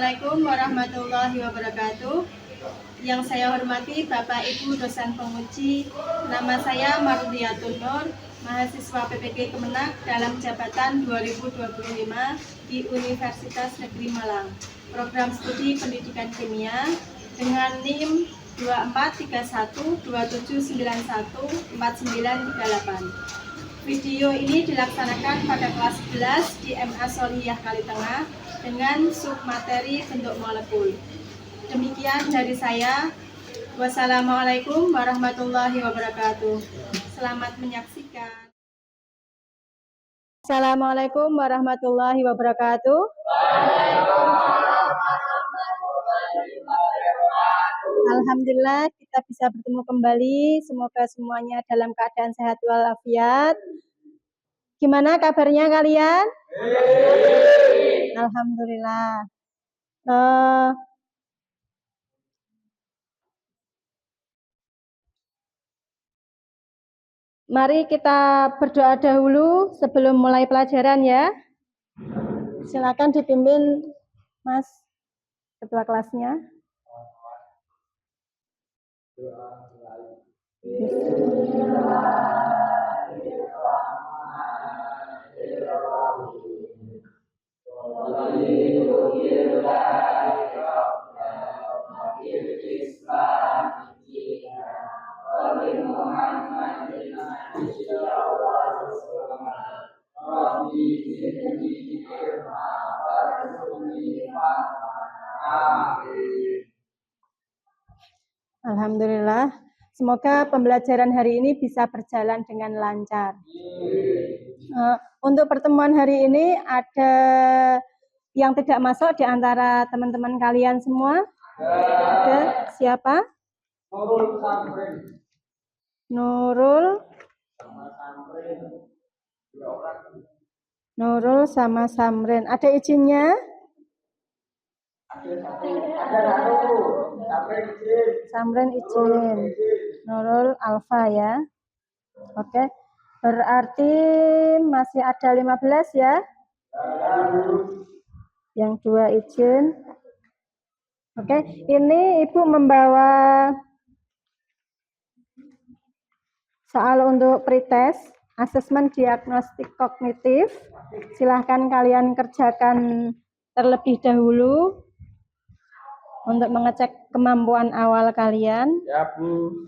Assalamualaikum warahmatullahi wabarakatuh. Yang saya hormati Bapak Ibu dosen penguji, nama saya Mardiatun Nur, mahasiswa PPG Kemenak dalam jabatan 2025 di Universitas Negeri Malang. Program studi pendidikan kimia dengan NIM 243127914938. Video ini dilaksanakan pada kelas 11 di MA Solihiyah Kalitengah dengan submateri bentuk molekul. Demikian dari saya. Wassalamualaikum warahmatullahi wabarakatuh. Selamat menyaksikan. Assalamualaikum warahmatullahi wabarakatuh. Alhamdulillah kita bisa bertemu kembali. Semoga semuanya dalam keadaan sehat walafiat. Gimana kabarnya kalian? Alhamdulillah. Mari kita berdoa dahulu sebelum mulai pelajaran ya. Silakan dipimpin Mas Ketua kelasnya. Alhamdulillah, semoga pembelajaran hari ini bisa berjalan dengan lancar. Untuk pertemuan hari ini ada yang tidak masuk di antara teman-teman kalian semua? Ada siapa? Nurul sama Samrin. Ada izinnya? Samrin izin. Nurul Alfa ya. Oke. Berarti masih ada 15 ya? Yang 2 izin. Oke, ini Ibu membawa soal untuk pretest, asesmen diagnostik kognitif. Silahkan kalian kerjakan terlebih dahulu untuk mengecek kemampuan awal kalian. Ya, Bu.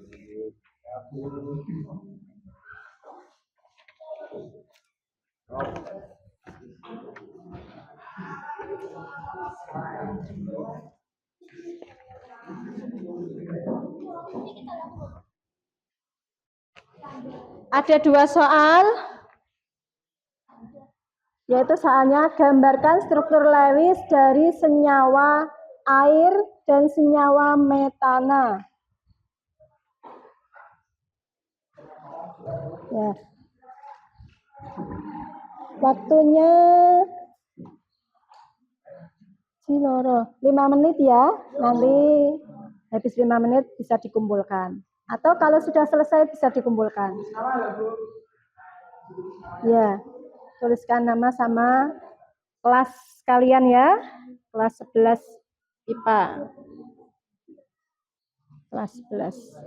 Ada 2 soal, yaitu soalnya gambarkan struktur Lewis dari senyawa air dan senyawa metana. Ya. Waktunya 5 menit ya, nanti habis 5 menit bisa dikumpulkan. Atau kalau sudah selesai bisa dikumpulkan. Ya, tuliskan nama sama kelas kalian ya, kelas 11 IPA. Kelas 11.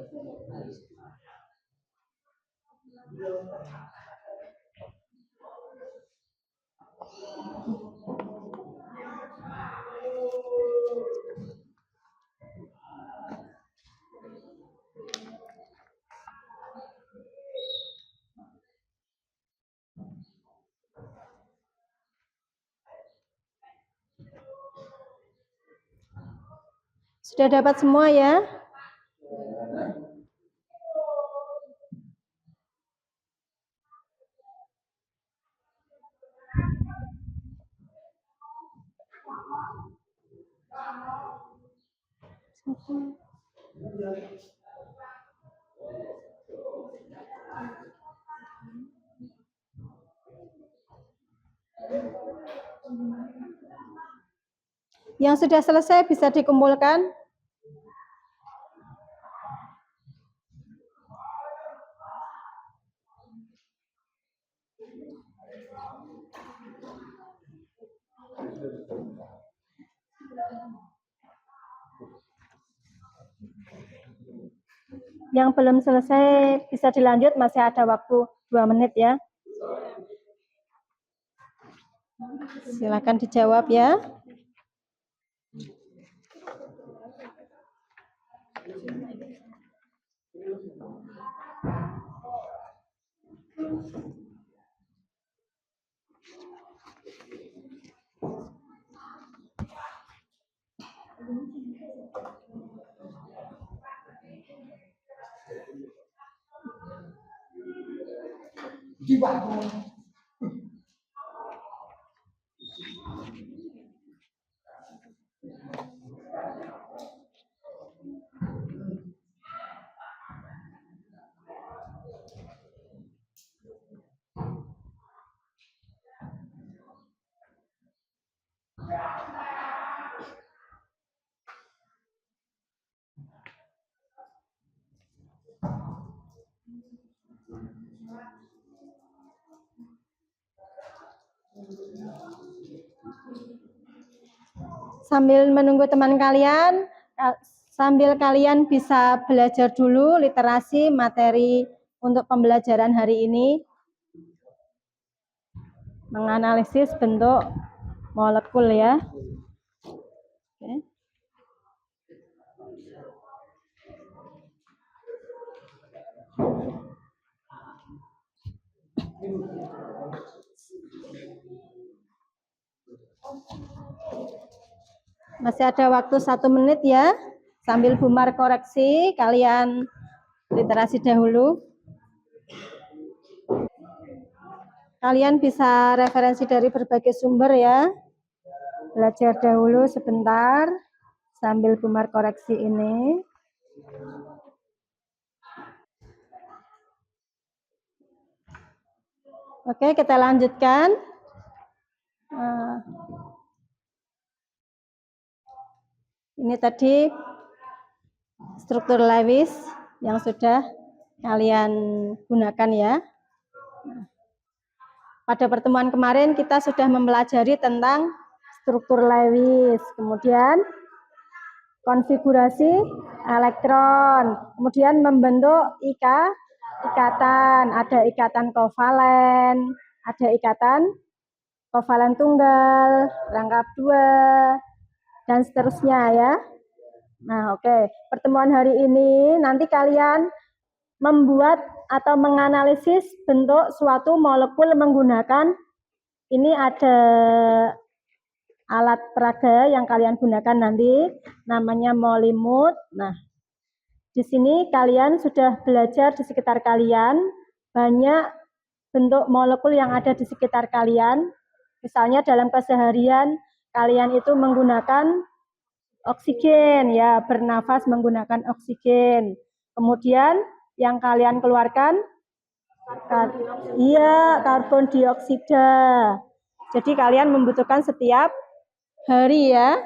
Sudah dapat semua ya? Yang sudah selesai bisa dikumpulkan. Yang belum selesai bisa dilanjut, masih ada waktu 2 menit ya. Silakan dijawab ya. Sambil menunggu teman kalian, sambil kalian bisa belajar dulu literasi materi untuk pembelajaran hari ini, menganalisis bentuk molekul ya. Oke. Masih ada waktu 1 menit ya. Sambil Bumar koreksi, kalian literasi dahulu. Kalian bisa referensi dari berbagai sumber ya. Belajar dahulu sebentar sambil Bumar koreksi ini. Oke, kita lanjutkan. Ini tadi struktur Lewis yang sudah kalian gunakan ya. Pada pertemuan kemarin kita sudah mempelajari tentang struktur Lewis, kemudian konfigurasi elektron, kemudian membentuk ikatan, ada ikatan kovalen, ada ikatan kovalen tunggal, rangkap 2, dan seterusnya ya. Nah, oke. Pertemuan hari ini nanti kalian membuat atau menganalisis bentuk suatu molekul menggunakan, ini ada alat peraga yang kalian gunakan nanti, namanya molimut. Nah, di sini kalian sudah belajar di sekitar kalian banyak bentuk molekul yang ada di sekitar kalian. Misalnya dalam keseharian kalian itu menggunakan oksigen ya, bernafas menggunakan oksigen. Kemudian yang kalian keluarkan karbon dioksida. Jadi kalian membutuhkan setiap hari ya.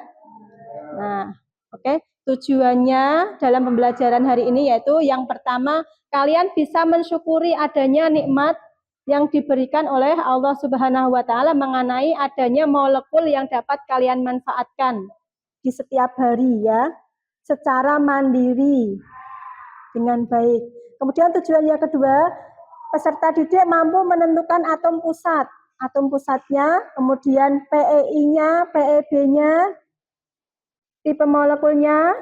Nah, oke. Tujuannya dalam pembelajaran hari ini yaitu yang pertama, kalian bisa mensyukuri adanya nikmat yang diberikan oleh Allah Subhanahu wa taala mengenai adanya molekul yang dapat kalian manfaatkan di setiap hari ya, secara mandiri dengan baik. Kemudian tujuan yang kedua, peserta didik mampu menentukan atom pusatnya, kemudian PEI-nya, PEB-nya, tipe molekulnya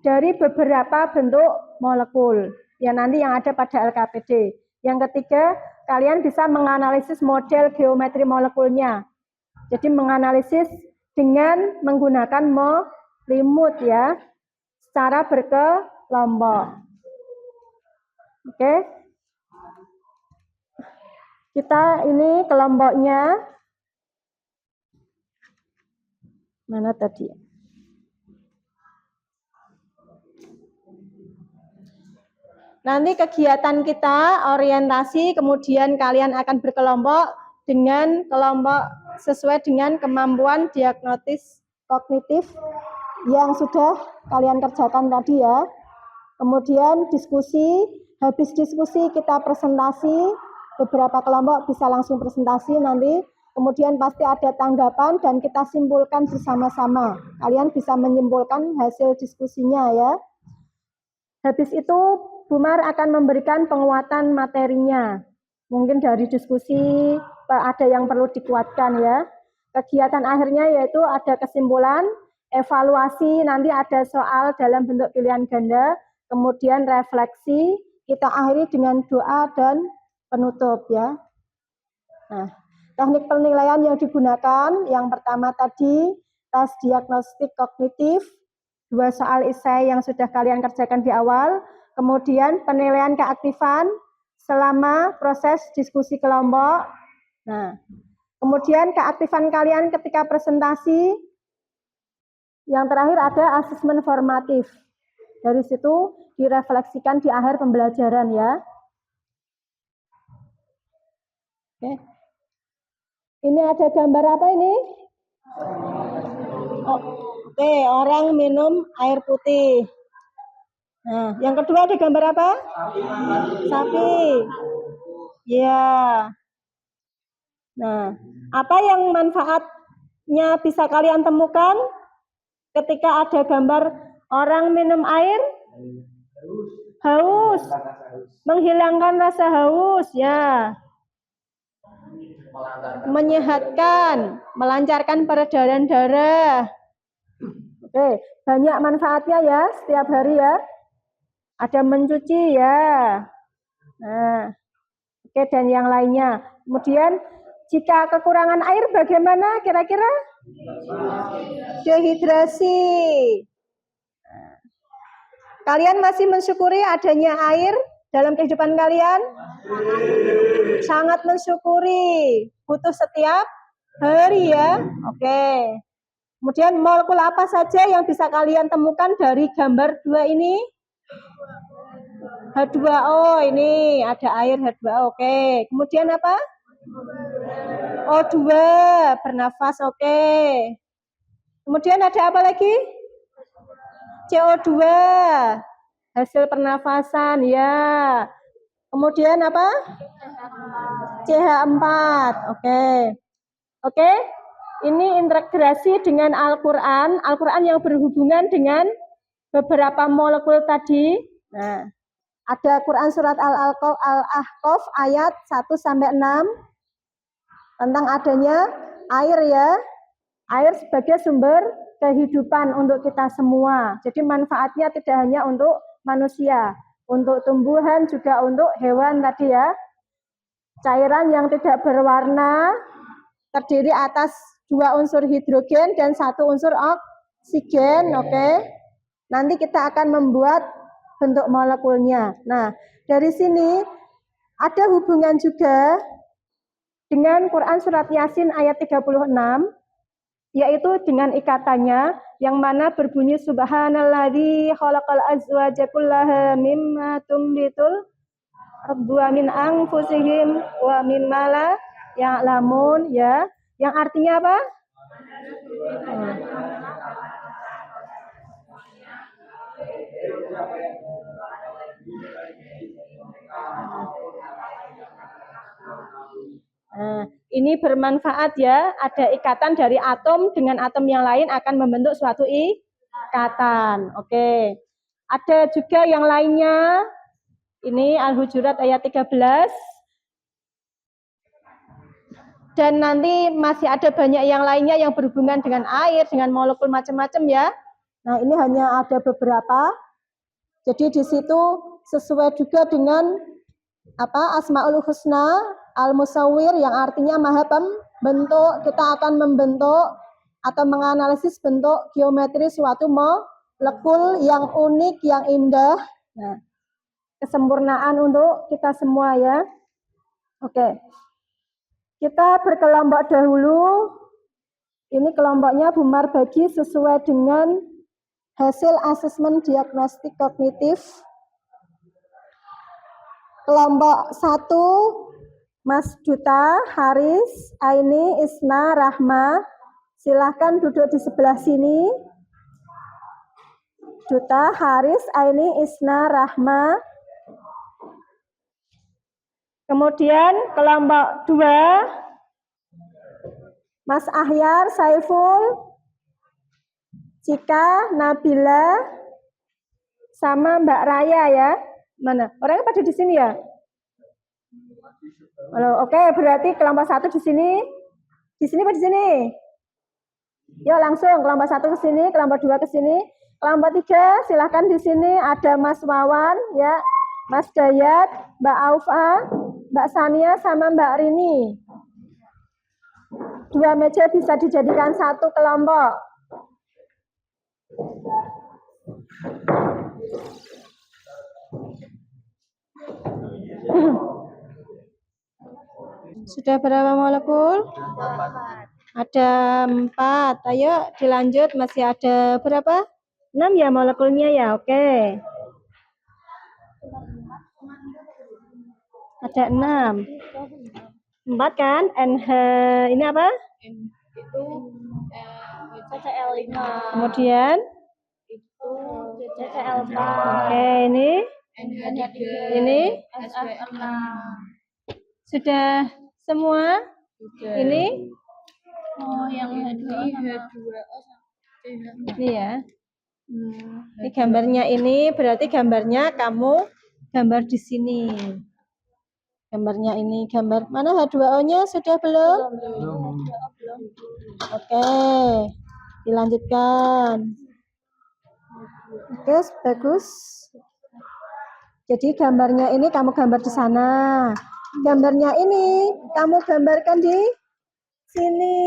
dari beberapa bentuk molekul yang nanti yang ada pada LKPD. Yang ketiga, kalian bisa menganalisis model geometri molekulnya. Jadi menganalisis dengan menggunakan molimut ya, secara berkelompok. Oke. Kita ini kelompoknya mana tadi? Nanti kegiatan kita orientasi, kemudian kalian akan berkelompok dengan kelompok sesuai dengan kemampuan diagnosis kognitif yang sudah kalian kerjakan tadi ya. Kemudian diskusi, habis diskusi kita presentasi, beberapa kelompok bisa langsung presentasi nanti. Kemudian pasti ada tanggapan dan kita simpulkan bersama-sama. Kalian bisa menyimpulkan hasil diskusinya ya. Habis itu Bu Mar akan memberikan penguatan materinya. Mungkin dari diskusi ada yang perlu dikuatkan ya. Kegiatan akhirnya yaitu ada kesimpulan, evaluasi, nanti ada soal dalam bentuk pilihan ganda, kemudian refleksi, kita akhiri dengan doa dan penutup ya. Nah, teknik penilaian yang digunakan, yang pertama tadi tes diagnostik kognitif, 2 soal esai yang sudah kalian kerjakan di awal, kemudian penilaian keaktifan selama proses diskusi kelompok. Nah, kemudian keaktifan kalian ketika presentasi. Yang terakhir ada asesmen formatif. Dari situ direfleksikan di akhir pembelajaran ya. Oke. Ini ada gambar apa ini? Oke, orang minum air putih. Nah, yang kedua ada gambar apa? Sapi. Ya. Nah, apa yang manfaatnya bisa kalian temukan ketika ada gambar orang minum air? Haus. Menghilangkan rasa haus, ya. Menyehatkan, melancarkan peredaran darah. Oke, banyak manfaatnya ya setiap hari ya. Ada mencuci ya. Nah, oke, dan yang lainnya. Kemudian jika kekurangan air bagaimana kira-kira? Dehidrasi. Kalian masih mensyukuri adanya air dalam kehidupan kalian? Sangat mensyukuri. Butuh setiap hari ya. Oke. Kemudian molekul apa saja yang bisa kalian temukan dari gambar 2 ini? H2O, ini ada air H2O. Oke. Kemudian apa? O2, bernafas. Oke. Kemudian ada apa lagi? CO2, hasil pernafasan ya. Kemudian apa? CH4. Oke. Oke. Ini integrasi dengan Al-Qur'an. Al-Qur'an yang berhubungan dengan beberapa molekul tadi. Nah, ada Quran surat Al-Ahqaf ayat 1 sampai 6 tentang adanya air ya. Air sebagai sumber kehidupan untuk kita semua. Jadi manfaatnya tidak hanya untuk manusia, untuk tumbuhan juga untuk hewan tadi ya. Cairan yang tidak berwarna terdiri atas 2 unsur hidrogen dan 1 unsur oksigen, oke. Nanti kita akan membuat bentuk molekulnya. Nah, dari sini ada hubungan juga dengan Quran surat Yasin ayat 36, yaitu dengan ikatannya yang mana berbunyi subhanalladzi khalaqal azwaja kullaha mimma tumbitul ardu min anfusihim wa mimma la ya'lamun ya. Yang artinya apa? Nah, ini bermanfaat ya, ada ikatan dari atom dengan atom yang lain akan membentuk suatu ikatan. Oke. Ada juga yang lainnya. Ini Al-Hujurat ayat 13. Dan nanti masih ada banyak yang lainnya yang berhubungan dengan air, dengan molekul macam-macam ya. Nah, ini hanya ada beberapa. Jadi di situ sesuai juga dengan Asmaul Husna Al-Musawwir yang artinya maha pembentuk. Kita akan membentuk atau menganalisis bentuk geometri suatu molekul yang unik, yang indah. Nah, kesempurnaan untuk kita semua ya. Oke. Kita berkelompok dahulu. Ini kelompoknya Bu Mar bagi sesuai dengan hasil asesmen diagnostik kognitif. Kelompok 1, Mas Duta, Haris, Aini, Isna, Rahma. Silahkan duduk di sebelah sini. Duta, Haris, Aini, Isna, Rahma. Kemudian kelompok 2, Mas Ahyar, Saiful, Cika, Nabila, sama Mbak Raya ya. Mana? Orangnya pada di sini ya? Halo, oke, berarti kelompok 1 di sini. Di sini apa di sini? Yuk langsung kelompok 1 ke sini, kelompok 2 ke sini. Kelompok 3 silahkan di sini ada Mas Wawan ya, Mas Dayat, Mbak Aufa, Mbak Sania sama Mbak Rini. 2 meja bisa dijadikan 1 kelompok. Sudah berapa molekul? Ada 4. Ayo dilanjut, masih ada berapa? 6 ya molekulnya ya, oke. Ada 6. 4 kan? NH ini apa? Itu CCl5. Kemudian? Itu CCl4. Oke, ini? NH3. Ini? SF6. Sudah semua? Sudah. Ini? Oh, yang H2O sama Ini ya. Ini gambarnya ini, berarti gambarnya kamu gambar di sini. Gambarnya ini, gambar mana H2O-nya sudah belum? Belum. Oke, dilanjutkan. Oke, bagus. Jadi gambarnya ini kamu gambar di sana. Gambarnya ini kamu gambarkan di sini.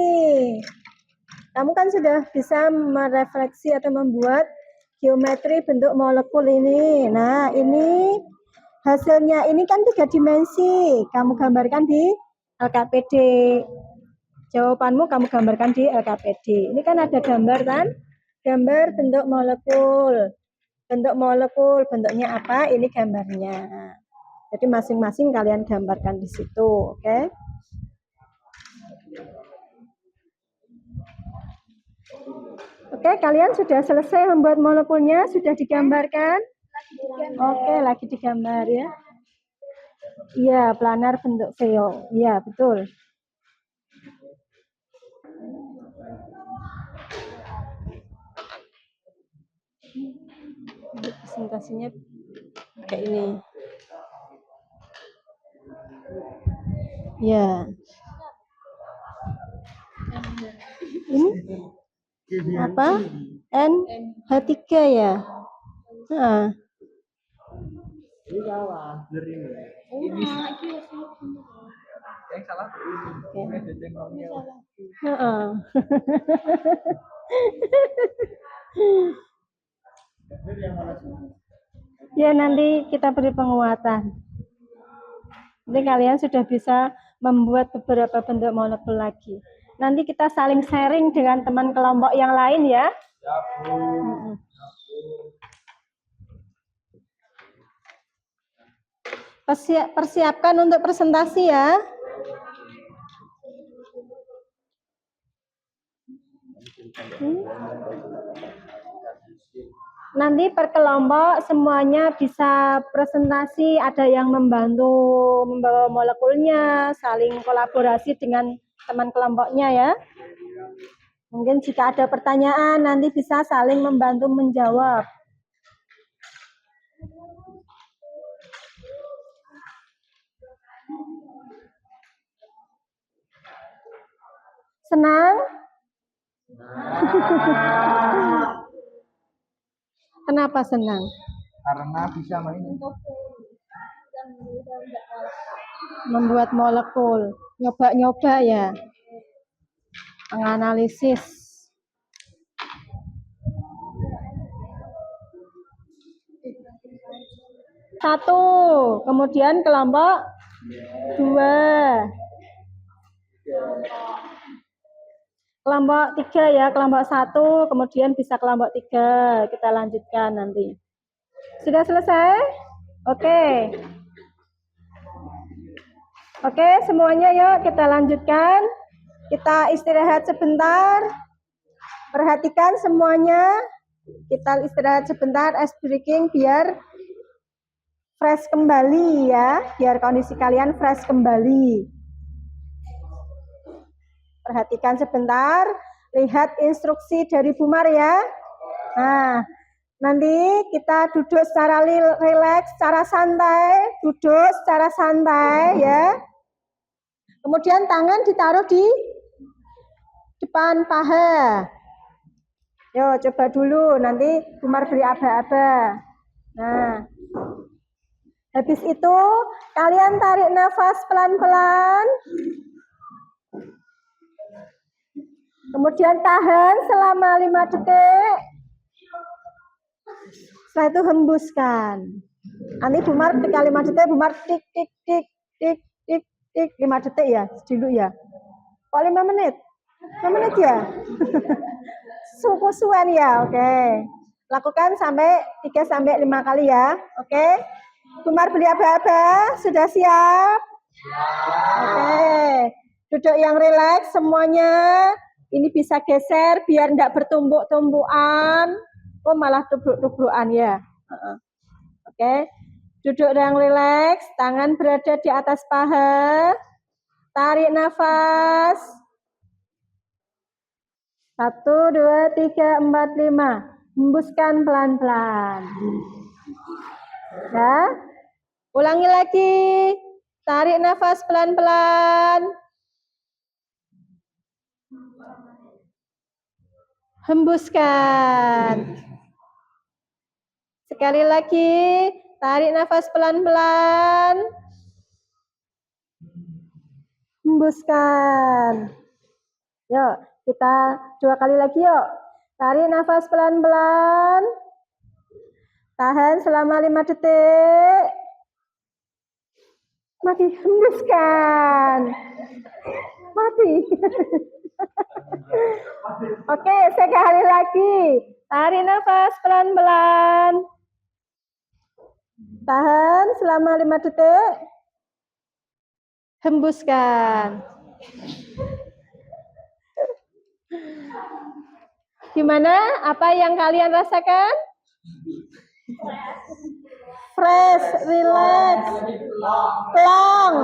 Kamu kan sudah bisa merefleksi atau membuat geometri bentuk molekul ini. Nah, ini hasilnya ini kan 3 dimensi. Kamu gambarkan di LKPD. Jawabanmu kamu gambarkan di LKPD. Ini kan ada gambar kan? Gambar bentuk molekul. Bentuk molekul, bentuknya apa? Ini gambarnya. Jadi masing-masing kalian gambarkan di situ, oke? Oke, kalian sudah selesai membuat molekulnya, sudah digambarkan? Oke, lagi digambar ya. Iya, planar bentuk VO. Iya, betul. Presentasinya kayak ini. Ya. Ini apa? NH3 ya. Nah. Ini salah, ini. Ini yang salah ini ada jengkolnya. Ya, nanti kita beri penguatan. Nanti kalian sudah bisa membuat beberapa bentuk molekul lagi. Nanti kita saling sharing dengan teman kelompok yang lain ya. Persiapkan untuk presentasi ya. Nanti per kelompok semuanya bisa presentasi, ada yang membantu membawa molekulnya, saling kolaborasi dengan teman kelompoknya ya. Mungkin jika ada pertanyaan nanti bisa saling membantu menjawab. Senang? Kenapa senang? Karena bisa membuat molekul, nyoba-nyoba ya, menganalisis. Satu, kemudian kelompok 2. Kelompok 3 ya, kelompok 1, kemudian bisa kelompok 3. Kita lanjutkan nanti. Sudah selesai? Oke. Oke, semuanya yuk kita lanjutkan. Kita istirahat sebentar. Perhatikan semuanya. Kita istirahat sebentar, ice breaking biar fresh kembali ya, biar kondisi kalian fresh kembali. Perhatikan sebentar, lihat instruksi dari Bu Mar ya. Nah, Nanti kita duduk secara rileks, secara santai, duduk secara santai ya. Kemudian tangan ditaruh di depan paha. Yo, coba dulu, nanti Umar beri aba-aba. Nah, habis itu kalian tarik nafas pelan-pelan. Kemudian tahan selama 5 detik. Setelah itu hembuskan. Nanti Umar ketika 5 detik, Umar tik tik tik tik tik tik 5 detik ya, dulu ya. Kok 5 menit? 5 menit ya? Suku-suan ya, oke. Lakukan sampai 3 sampai 5 kali ya, oke. Umar beli aba-aba, sudah siap? Oke. Duduk yang rileks semuanya. Ini bisa geser biar tidak bertumbuk-tumbukan. Oh, malah tubruk-tubrukan ya. Oke. Duduk yang rileks, tangan berada di atas paha. Tarik nafas. 1, 2, 3, 4, 5. Hembuskan pelan-pelan. Ya. Ulangi lagi. Tarik nafas pelan-pelan. Hembuskan. Sekali lagi, tarik nafas pelan-pelan. Hembuskan. Yuk, kita 2 kali lagi yuk. Tarik nafas pelan-pelan. Tahan selama 5 detik. Mati, hembuskan. Mati. Oke, sekali lagi. Tarik nafas pelan-pelan. Tahan selama 5 detik. Hembuskan. Gimana? Apa yang kalian rasakan? Fresh, relax, plong.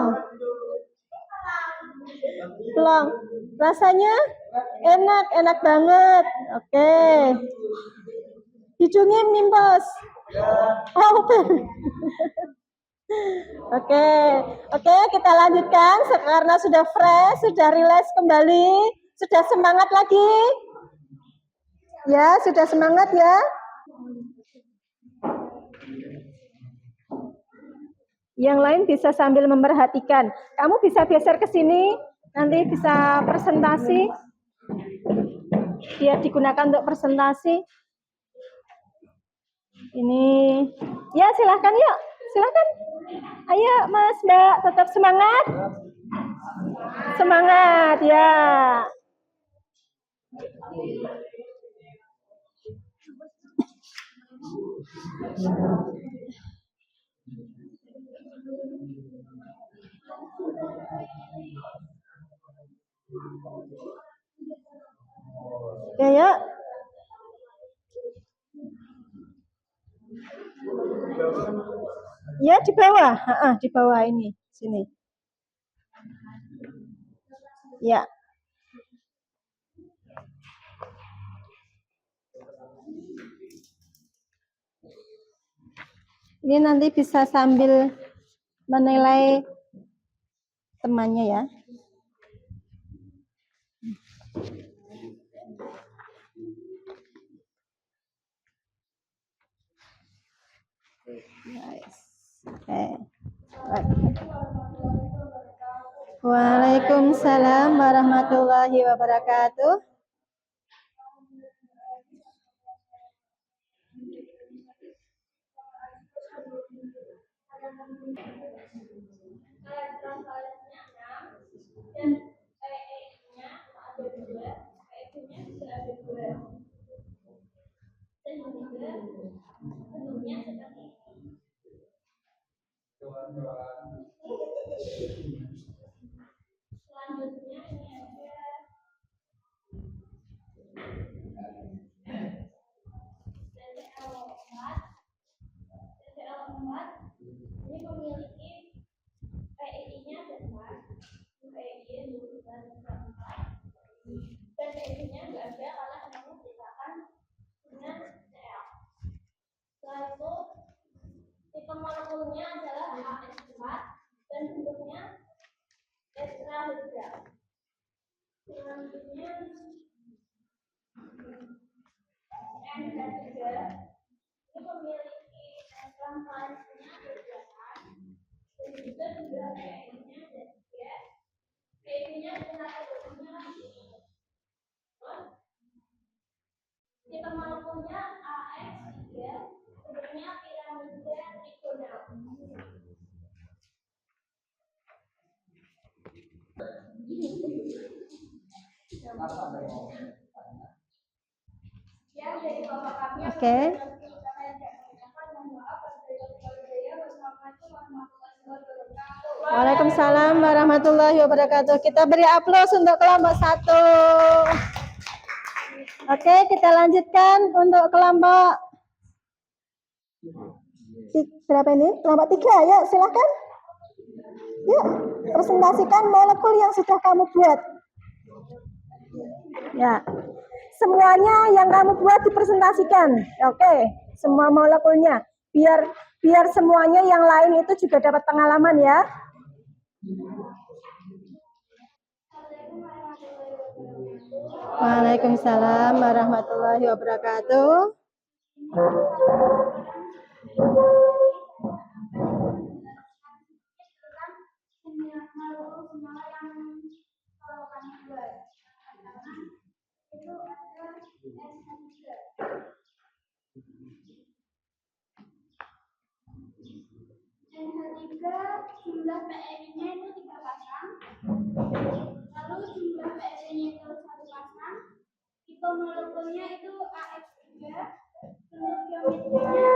Plong. Rasanya enak, enak banget. Oke. Hidungnya mimpos. Oh, Oke, kita lanjutkan karena sudah fresh, sudah relax kembali, sudah semangat lagi. Ya, sudah semangat ya. Yang lain bisa sambil memperhatikan. Kamu bisa geser ke sini, nanti bisa presentasi. Dia digunakan untuk presentasi. Ini, ya silahkan yuk, silahkan. Ayo Mas Mbak, tetap semangat. Semangat ya. Ya. Ya di bawah, di bawah ini, sini. Ya. Ini nanti bisa sambil menilai temannya ya. Waalaikumsalam warahmatullahi wabarakatuh. Selanjutnya ini ada TCL4 ini memiliki PEI-nya besar, PEI molekulnya adalah AX4 dan bentuknya tetrahedra. Selanjutnya NH3 ini memiliki elektron valensinya 12 dan juga jumlah PN-nya ada 3. PN-nya adalah tipe molekulnya AX3, bentuknya piramida trigonal. Oke. Waalaikumsalam warahmatullahi wabarakatuh. Kita beri aplaus untuk kelompok 1. Oke, kita lanjutkan untuk kelompok berapa ini? Kelompok 3, ya silahkan. Yuk, presentasikan molekul yang sudah kamu buat. Ya, semuanya yang kamu buat dipresentasikan. Oke, semua molekulnya. Biar semuanya yang lain itu juga dapat pengalaman ya. Waalaikumsalam warahmatullahi wabarakatuh. NH3 jumlah PN-nya itu 3 pasang, lalu jumlah PN-nya itu 1 pasang, tipe molekulnya itu AX3, bentuk geometrinya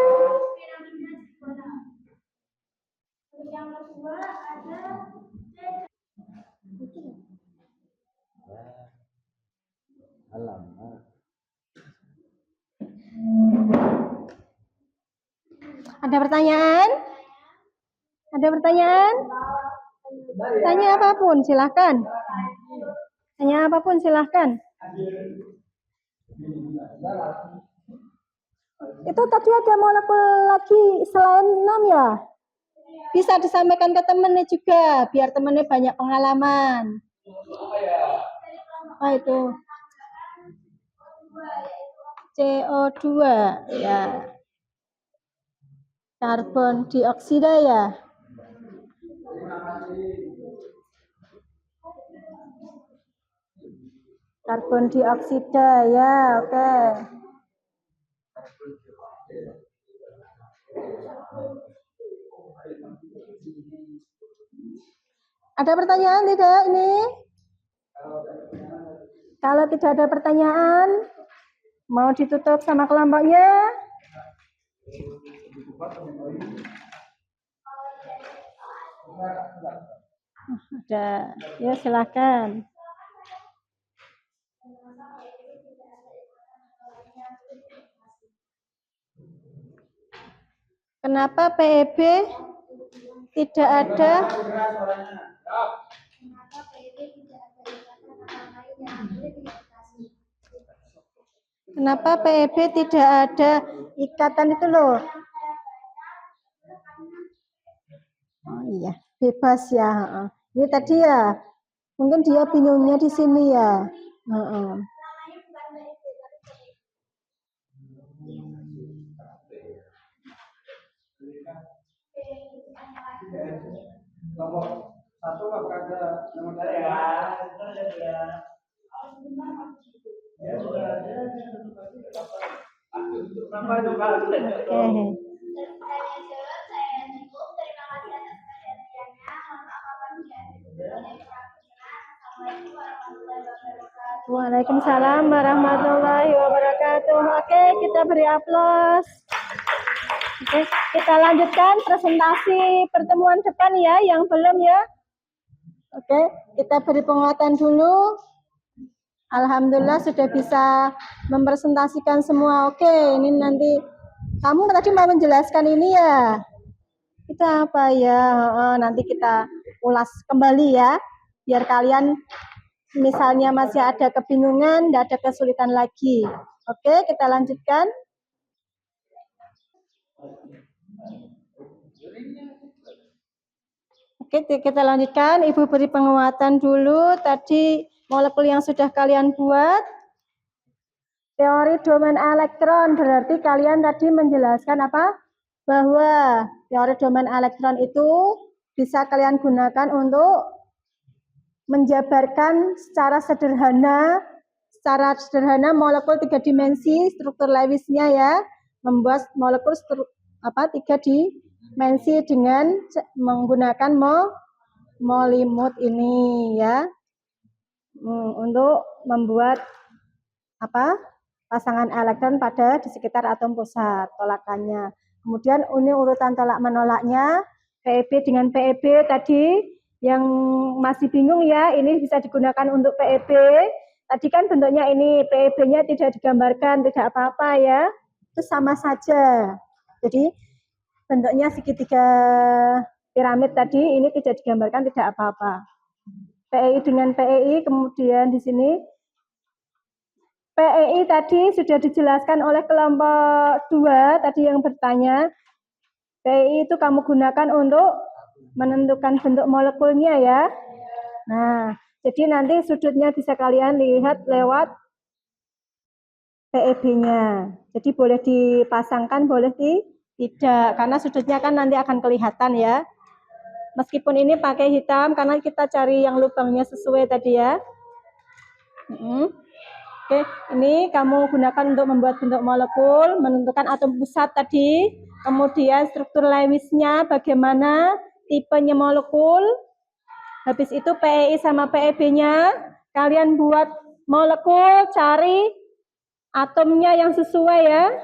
piramida trigonal. Untuk yang kedua ada Ada pertanyaan? Ada pertanyaan? Tanya apapun, silahkan. Tanya apapun, silahkan. Itu tadi ada molekul lagi selain 6 ya? Bisa disampaikan ke temennya juga, biar temennya banyak pengalaman. Apa itu? CO2, ya. Karbon dioksida ya. Karbon dioksida ya, oke. Ada pertanyaan tidak ini? Kalau tidak ada pertanyaan, mau ditutup sama kelompoknya? Ada, ya silakan. Kenapa PEB tidak ada? Kenapa PEB tidak ada ikatan itu loh? Oh iya, bebas ya. Ini tadi ya, mungkin dia bingungnya di sini ya. Kelompok 1 apakah ada nomor saya? Oke. Waalaikumsalam warahmatullahi wabarakatuh. Oke, kita beri aplaus. Oke, kita lanjutkan presentasi pertemuan depan ya, yang belum ya. Oke, kita beri penguatan dulu. Alhamdulillah sudah bisa mempresentasikan semua. Oke, ini nanti kamu tadi mau menjelaskan ini ya. Kita apa ya? Nanti kita ulas kembali ya, biar kalian misalnya masih ada kebingungan, tidak ada kesulitan lagi. Oke, kita lanjutkan. Oke, kita lanjutkan. Ibu beri penguatan dulu. Tadi molekul yang sudah kalian buat. Teori domain elektron berarti kalian tadi menjelaskan apa? Bahwa teori domain elektron itu bisa kalian gunakan untuk menjabarkan secara sederhana molekul 3 dimensi struktur Lewisnya ya, membuat molekul 3 dimensi dengan menggunakan molimut ini ya, untuk membuat pasangan elektron pada di sekitar atom pusat tolakannya. Kemudian ini urutan tolak menolaknya, PEB dengan PEB tadi yang masih bingung ya, ini bisa digunakan untuk PEB. Tadi kan bentuknya ini, PEB-nya tidak digambarkan, tidak apa-apa ya, itu sama saja. Jadi bentuknya segitiga piramid tadi, ini tidak digambarkan, tidak apa-apa. PEI dengan PEI, kemudian di sini PEI tadi sudah dijelaskan oleh kelompok 2 tadi yang bertanya. PEI itu kamu gunakan untuk menentukan bentuk molekulnya ya. Nah, jadi nanti sudutnya bisa kalian lihat lewat PEB-nya. Jadi boleh dipasangkan, boleh tidak, karena sudutnya kan nanti akan kelihatan ya. Meskipun ini pakai hitam karena kita cari yang lubangnya sesuai tadi ya. Oke, ini kamu gunakan untuk membuat bentuk molekul, menentukan atom pusat tadi, kemudian struktur Lewisnya bagaimana, tipenya molekul, habis itu PEI sama PEB-nya, kalian buat molekul, cari atomnya yang sesuai ya,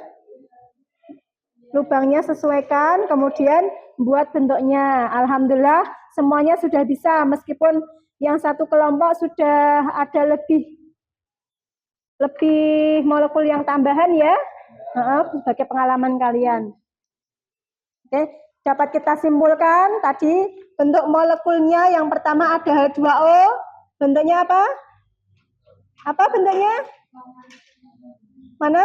lubangnya sesuaikan, kemudian buat bentuknya. Alhamdulillah semuanya sudah bisa, meskipun yang satu kelompok sudah ada lebih molekul yang tambahan ya, sebagai pengalaman kalian. Oke, dapat kita simpulkan tadi bentuk molekulnya yang pertama ada H2O, bentuknya apa? Apa bentuknya? Mana?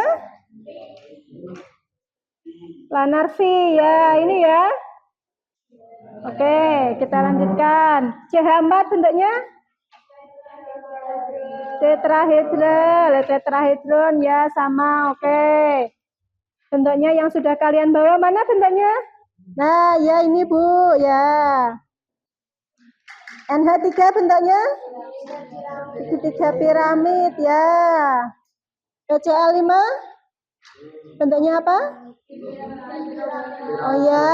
Planar V ya, ini ya. Oke, kita lanjutkan. CH4 bentuknya? Tetrahedron ya, sama. Oke. Bentuknya yang sudah kalian bawa mana bentuknya? Nah, ya ini Bu, ya. NH3 bentuknya? Segitiga piramid ya. PCl5 bentuknya apa? Oh ya,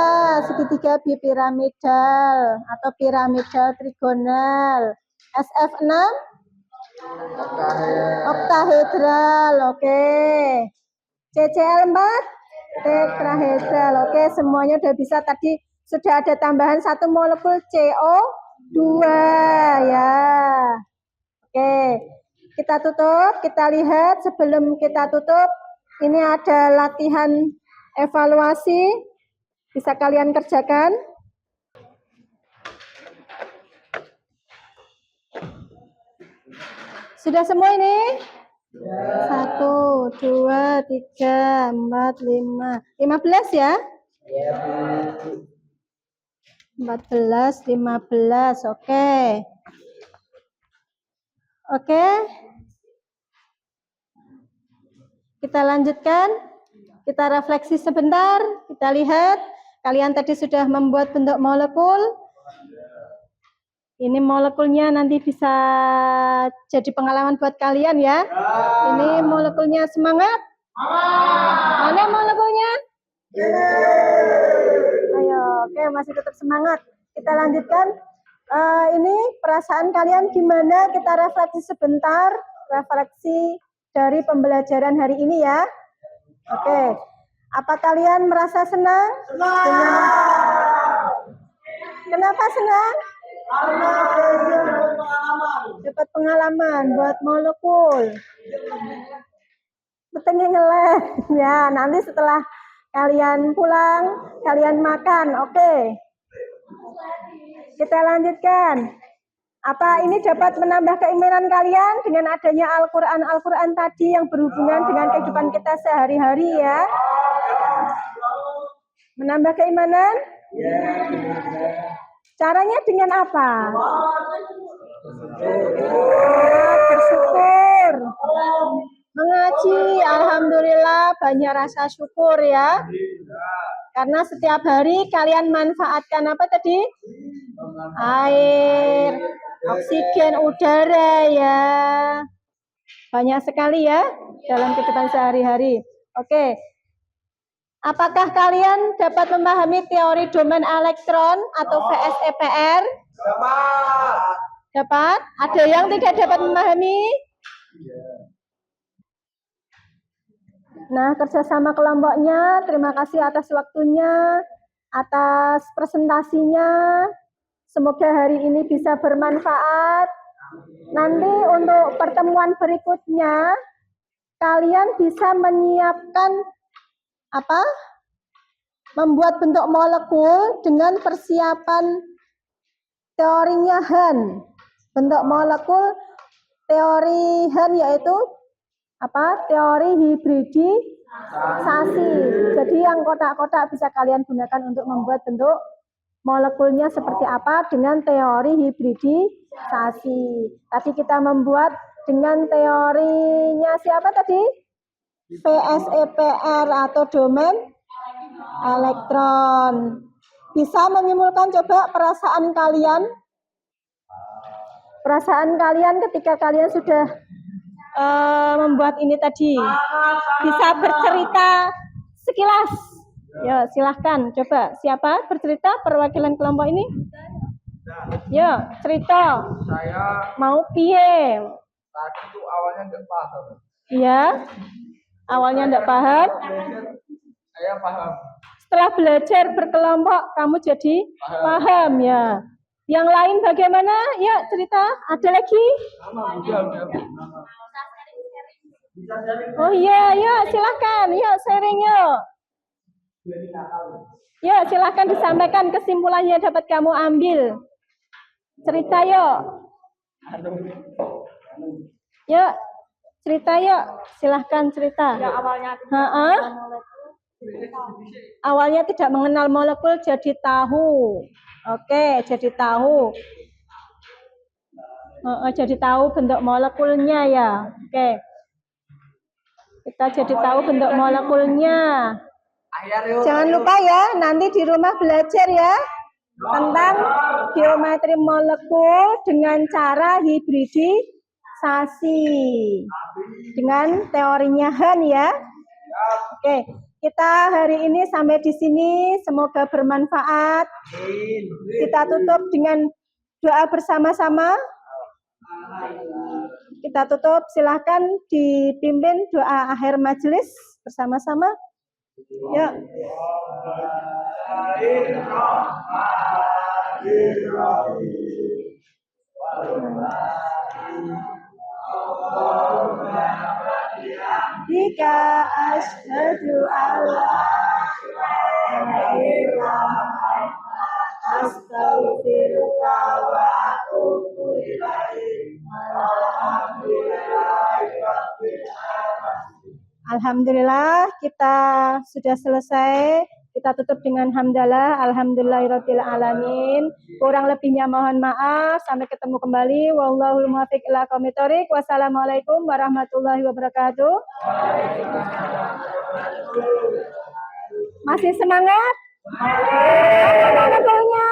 segitiga bipiramidal atau piramidal trigonal. SF6 oktahedral, oke. CCl4 tetrahedral, oke. Semuanya udah bisa. Tadi sudah ada tambahan satu molekul CO2 ya. Oke, kita tutup. Kita lihat sebelum kita tutup, ini ada latihan evaluasi, bisa kalian kerjakan. Sudah semua ini? 1, 2, 3, 4, 5. 15 ya? 14, 15. Oke. Oke. Kita lanjutkan. Kita refleksi sebentar. Kita lihat. Kalian tadi sudah membuat bentuk molekul. Ini molekulnya nanti bisa jadi pengalaman buat kalian ya. Ini molekulnya, semangat. Mana molekulnya? Ayo, oke, masih tetap semangat. Kita lanjutkan. Ini perasaan kalian gimana? Kita refleksi sebentar. Refleksi dari pembelajaran hari ini ya. Oke. Apa kalian merasa senang? Senang. Kenapa senang? Dapat pengalaman buat molekul. Betulnya ngeleh. Ya, nanti setelah kalian pulang, kalian makan. Oke. Kita lanjutkan. Apa ini dapat menambah keimanan kalian dengan adanya Al-Quran tadi yang berhubungan dengan kehidupan kita sehari-hari ya? Menambah keimanan? Ya, semoga. Caranya dengan apa? Bersyukur. Mengaji, alhamdulillah banyak rasa syukur ya. Karena setiap hari kalian manfaatkan apa tadi? Air, oksigen, udara ya. Banyak sekali ya dalam kehidupan sehari-hari. Oke. Apakah kalian dapat memahami teori domain elektron atau VSEPR? Dapat. Dapat? Ada yang tidak dapat memahami? Nah, kerjasama kelompoknya, terima kasih atas waktunya, atas presentasinya. Semoga hari ini bisa bermanfaat. Nanti untuk pertemuan berikutnya, kalian bisa menyiapkan apa? Membuat bentuk molekul dengan persiapan teorinya Hahn. Bentuk molekul teori Hahn yaitu apa? Teori hibridisasi. Jadi yang kotak-kotak bisa kalian gunakan untuk membuat bentuk molekulnya seperti apa dengan teori hibridisasi. Tadi kita membuat dengan teorinya siapa tadi? VSEPR atau domain elektron. Bisa menyimpulkan coba perasaan kalian? Perasaan kalian ketika kalian sudah membuat ini tadi. Bisa bercerita sekilas. Ya, silahkan. Coba, siapa bercerita perwakilan kelompok ini? Ya, cerita. Saya Mau piye? tadi tuh awalnya nggak paham. Iya. Awalnya enggak paham. Saya paham. Setelah belajar berkelompok, kamu jadi paham ya. Yang lain bagaimana? Ya, cerita. Ada lagi? Udah. Oh iya, ya silahkan. Ya, sharing yuk. Ya, silahkan disampaikan kesimpulannya dapat kamu ambil. Cerita yuk. Yuk, cerita yuk. Silahkan cerita. Ya, awalnya awalnya tidak mengenal molekul jadi tahu. Oke, jadi tahu. Jadi tahu bentuk molekulnya ya. Oke. Kita jadi tahu bentuk molekulnya. Jangan lupa ya, nanti di rumah belajar ya tentang geometri molekul dengan cara hibridisasi dengan teorinya Hahn ya. Oke, kita hari ini sampai di sini, semoga bermanfaat. Kita tutup dengan doa bersama-sama. Kita tutup, silahkan dipimpin doa akhir majelis bersama-sama. Ya. Jika asyhadu alla ilaha illallah astaghfiruka wa atubu ilaik. Alhamdulillah kita sudah selesai. Kita tutup dengan hamdalah. Alhamdulillahirabbil alamin. Kurang lebihnya mohon maaf. Sampai ketemu kembali. Wallahul muwaffiq ila aqwamit thoriq. Wassalamualaikum warahmatullahi wabarakatuh. Masih semangat? Mana golnya?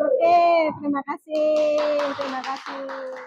Oke, terima kasih. Terima kasih.